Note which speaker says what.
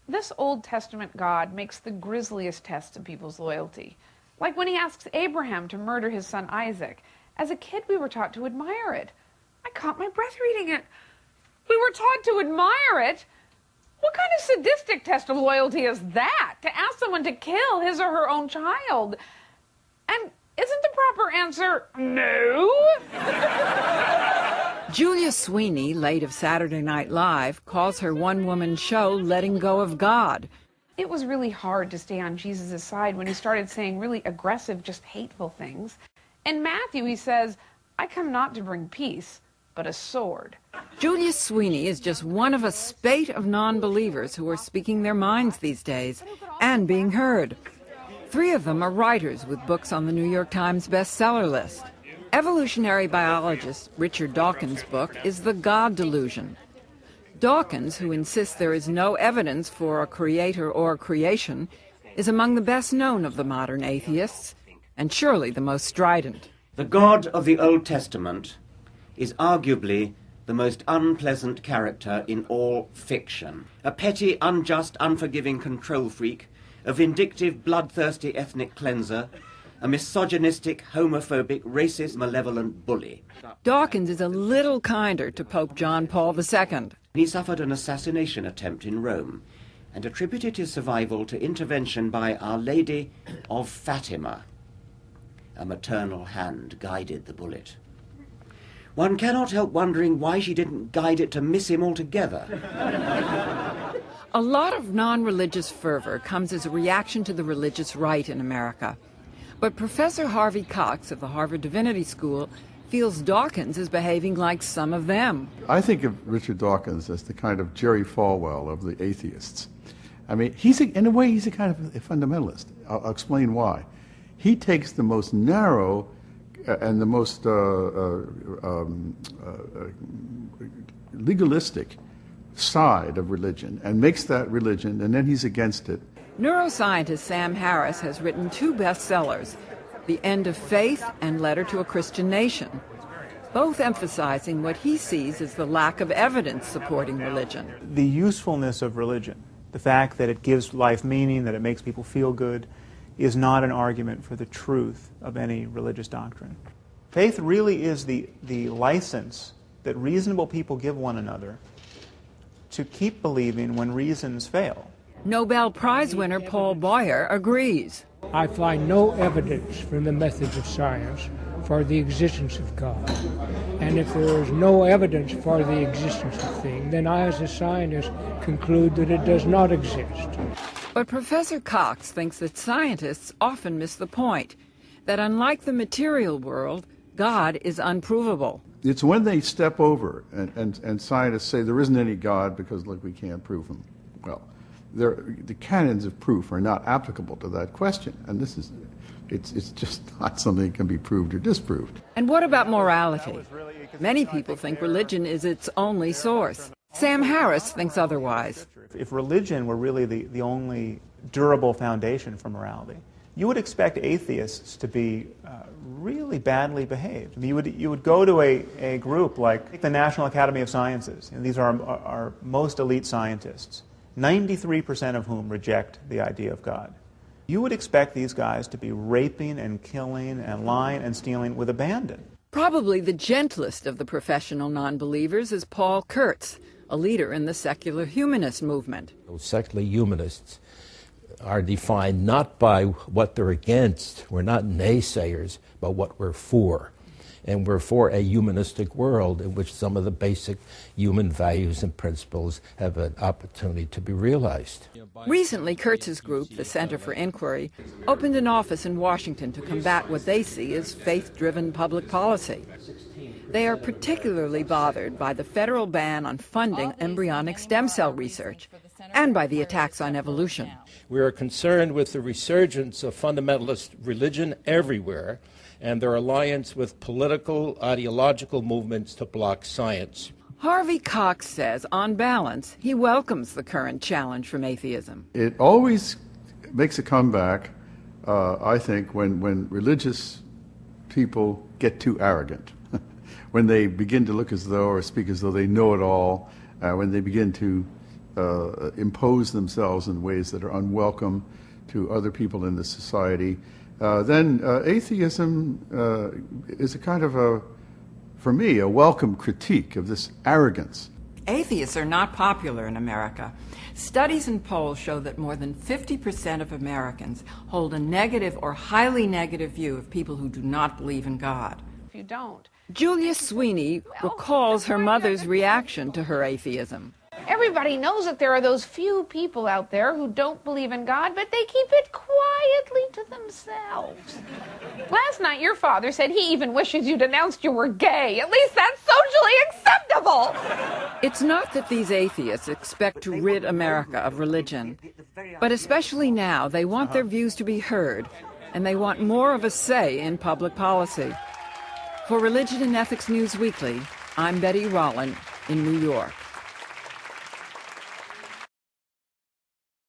Speaker 1: This Old Testament God makes the grisliest tests of people's loyalty. Like when he asks Abraham to murder his son Isaac. As a kid, we were taught to admire it. I caught my breath reading it. We were taught to admire it? What kind of sadistic test of loyalty is that? To ask someone to kill his or her own child? And isn't the proper answer no?
Speaker 2: Julia Sweeney, late of Saturday Night Live, calls her one-woman show Letting Go of God.
Speaker 1: It was really hard to stay on Jesus' side when he started saying really aggressive, just hateful things. In Matthew, he says, I come not to bring peace, but a sword.
Speaker 2: Julia Sweeney is just one of a spate of non-believers who are speaking their minds these days and being heard. 3 of them are writers with books on the New York Times bestseller list. Evolutionary biologist Richard Dawkins' book is The God Delusion. Dawkins, who insists there is no evidence for a creator or creation, is among the best known of the modern atheists, and surely the most strident.
Speaker 3: The God of the Old Testament is arguably the most unpleasant character in all fiction. A petty, unjust, unforgiving control freak, a vindictive, bloodthirsty ethnic cleanser, a misogynistic, homophobic, racist, malevolent bully.
Speaker 2: Dawkins is a little kinder to Pope John Paul II.
Speaker 3: He suffered an assassination attempt in Rome and attributed his survival to intervention by Our Lady of Fatima. A maternal hand guided the bullet. One cannot help wondering why she didn't guide it to miss him altogether.
Speaker 2: A lot of non-religious fervor comes as a reaction to the religious right in America. But Professor Harvey Cox of the Harvard Divinity School feels Dawkins is behaving like some of them.
Speaker 4: I think of Richard Dawkins as the kind of Jerry Falwell of the atheists. I mean, in a way, he's a kind of a fundamentalist. I'll explain why. He takes the most narrow and the most legalistic side of religion and makes that religion, and then he's against it.
Speaker 2: Neuroscientist Sam Harris has written 2 bestsellers, The End of Faith and Letter to a Christian Nation, both emphasizing what he sees as the lack of evidence supporting religion.
Speaker 5: The usefulness of religion, the fact that it gives life meaning, that it makes people feel good, is not an argument for the truth of any religious doctrine. Faith really is the license that reasonable people give one another to keep believing when reasons fail.
Speaker 2: Nobel Prize winner Paul Boyer agrees.
Speaker 6: I find no evidence from the methods of science for the existence of God. And if there is no evidence for the existence of things, then I as a scientist conclude that it does not exist.
Speaker 2: But Professor Cox thinks that scientists often miss the point, that unlike the material world, God is unprovable.
Speaker 4: It's when they step over and scientists say there isn't any God because, look, we can't prove him. Well, the canons of proof are not applicable to that question, and it's just not something that can be proved or disproved.
Speaker 2: And what about morality? Many people think religion is its only source. Sam Harris thinks otherwise.
Speaker 5: If religion were really the only durable foundation for morality, you would expect atheists to be really badly behaved. You would go to a group like the National Academy of Sciences, and these are our most elite scientists, 93% of whom reject the idea of God. You would expect these guys to be raping and killing and lying and stealing with abandon.
Speaker 2: Probably the gentlest of the professional non-believers is Paul Kurtz, a leader in the secular humanist movement.
Speaker 7: Those secular humanists are defined not by what they're against. We're not naysayers, but what we're for. And we're for a humanistic world in which some of the basic human values and principles have an opportunity to be realized.
Speaker 2: Recently, Kurtz's group, the Center for Inquiry, opened an office in Washington to combat what they see as faith-driven public policy. They are particularly bothered by the federal ban on funding embryonic stem cell research and by the attacks on evolution.
Speaker 7: We are concerned with the resurgence of fundamentalist religion everywhere and their alliance with political, ideological movements to block science.
Speaker 2: Harvey Cox says, on balance, he welcomes the current challenge from atheism.
Speaker 4: It always makes a comeback, I think, when religious people get too arrogant. When they begin to look as though or speak as though they know it all, when they begin to impose themselves in ways that are unwelcome to other people in the society, then atheism is a kind of for me, a welcome critique of this arrogance.
Speaker 2: Atheists are not popular in America. Studies and polls show that more than 50% of Americans hold a negative or highly negative view of people who do not believe in God.
Speaker 1: If you don't.
Speaker 2: Julia Sweeney recalls her mother's reaction to her atheism.
Speaker 1: Everybody knows that there are those few people out there who don't believe in God, but they keep it quietly to themselves. Last night, your father said he even wishes you'd announced you were gay. At least that's socially acceptable.
Speaker 2: It's not that these atheists expect to rid America of religion, but especially now, they want their views to be heard, and they want more of a say in public policy. For Religion and Ethics News Weekly, I'm Betty Rollin in New York.